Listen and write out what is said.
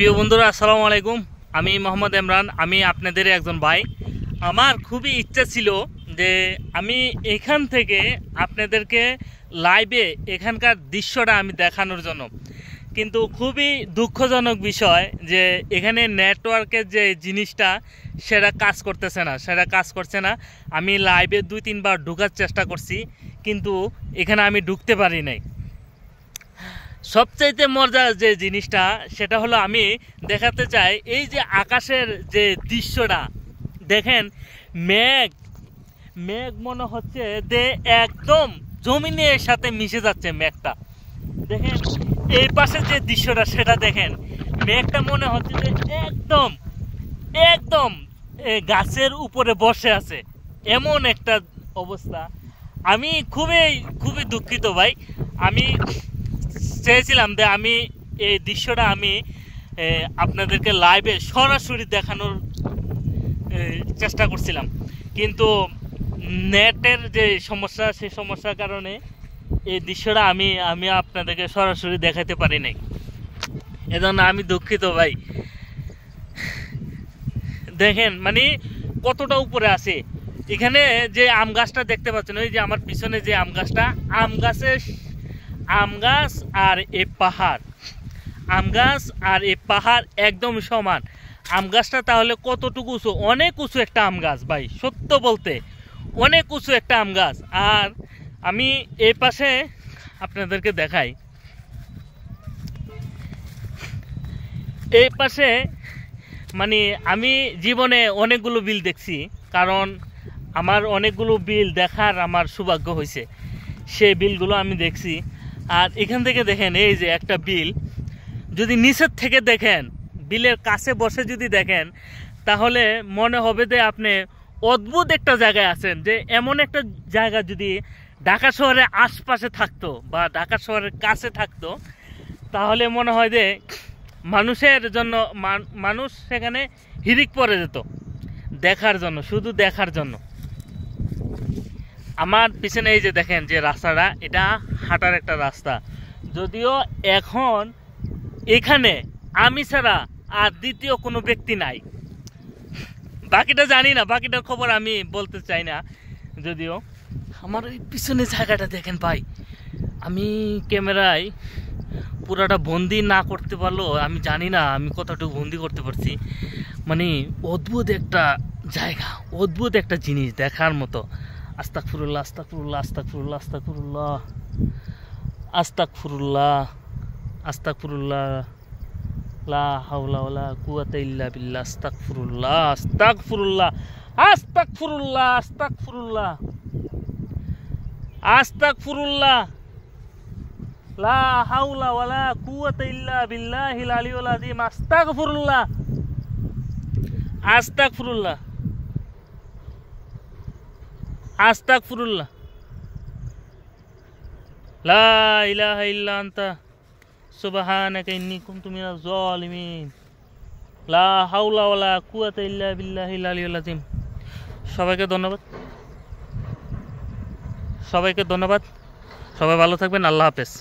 প্রিয় বন্ধুরা, আসসালামু আলাইকুম। আমি মোহাম্মদ ইমরান, আমি আপনাদের একজন ভাই। আমার খুবই ইচ্ছা ছিল যে আমি এখান থেকে আপনাদেরকে লাইভে এখানকার দৃশ্যটা আমি দেখানোর জন্য, কিন্তু খুবই দুঃখজনক বিষয় যে এখানে নেটওয়ার্কের যে জিনিসটা সেটা কাজ করছে না। আমি লাইভে 2-3 বার ঢোকার চেষ্টা করছি, কিন্তু এখানে আমি ঢুকতে পারি নাই। সবচাইতে মজার যে জিনিসটা সেটা হলো, আমি দেখাতে চাই এই যে আকাশের যে দৃশ্যটা দেখেন, মেঘ মনে হচ্ছে যে একদম জমিনের সাথে মিশে যাচ্ছে মেঘটা। দেখেন এই পাশে যে দৃশ্যটা সেটা দেখেন, মেঘটা মনে হচ্ছে যে একদম গাছের উপরে বসে আছে, এমন একটা অবস্থা। আমি খুবই দুঃখিত ভাই। আমি চেয়েছিলাম যে আমি এই দৃশ্যটা আমি আপনাদেরকে লাইভে সরাসরি দেখানোর চেষ্টা করছিলাম, কিন্তু নেটের যে সমস্যা, সেই সমস্যার কারণে এই দৃশ্যটা আমি আপনাদেরকে সরাসরি দেখাতে পারি নাই। এজন্য আমি দুঃখিত ভাই। দেখেন মানে কতটা উপরে আছে। এখানে যে আম গাছটা দেখতে পাচ্ছেন, ওই যে আমার পিছনে যে আম গাছটা, আম গাছ আর এই পাহাড় একদম সমান। আম গাছটা তাহলে কতটুকু উঁচু? অনেক উঁচু একটা আম গাছ ভাই, সত্য বলতে অনেক উঁচু একটা আম গাছ। আর আমি এই পাশে আপনাদেরকে দেখাই, এই পাশে মানে আমি জীবনে অনেকগুলো বিল দেখছি, কারণ আমার অনেকগুলো বিল দেখার আমার সৌভাগ্য হয়েছে। সেই বিলগুলো আমি দেখছি। আর এখান থেকে দেখেন, এই যে একটা বিল, যদি নিচের থেকে দেখেন, বিলের কাছে বসে যদি দেখেন, তাহলে মনে হবে যে আপনি অদ্ভুত একটা জায়গায় আছেন। যে এমন একটা জায়গা যদি ঢাকা শহরের আশপাশে থাকতো বা ঢাকা শহরের কাছে থাকতো, তাহলে মনে হয় যে মানুষের জন্য মানুষ সেখানে হিরিক পড়ে যেত দেখার জন্য, শুধু দেখার জন্য। আমার পিছনে এই যে দেখেন যে রাস্তাটা, এটা হাঁটার একটা রাস্তা। যদিও এখন এখানে আমি ছাড়া আর দ্বিতীয় কোনো ব্যক্তি নাই। বাকিটা জানি না, বাকিটার খবর আমি বলতে চাই না। যদিও আমার ওই পিছনে জায়গাটা দেখেন ভাই, আমি ক্যামেরায় পুরাটা বন্দি না করতে পারলো, আমি জানি না আমি কতটুকু বন্দি করতে পারছি। মানে অদ্ভুত একটা জায়গা, অদ্ভুত একটা জিনিস দেখার মতো। আস্তাগফিরুল্লাহ, আস্তাগফিরুল্লাহ, আস্তাগফিরুল্লাহ, আস্তাগফিরুল্লাহ, আস্তাগফিরুল্লাহ, আস্তাগফিরুল্লাহ, লা হাওলা ওয়ালা কুওয়াতা ইল্লা বিল্লাহ, আস্তাগফিরুল্লাহ, আস্তাগফিরুল্লাহ, আস্তাগফিরুল্লাহ, আস্তাগফিরুল্লাহ, আস্তাগফিরুল্লাহ, লা হাওলা ওয়ালা কুওয়াতা ইল্লা বিল্লাহিল আলিয়্যিল আযীম, আস্তাগফিরুল্লাহ, আস্তাগফিরুল্লাহ, আস্তাগফিরুল্লাহ, লা ইলাহা ইল্লা আনতা সুবহানাকা ইন্নী কুনতু মিনাজ জালিমিন, লা হাওলা ওয়ালা কুওয়াতা ইল্লা বিল্লাহিল আলিয়্যিল আযীম। সবাইকে ধন্যবাদ। সবাই ভালো থাকবেন। আল্লাহ হাফেজ।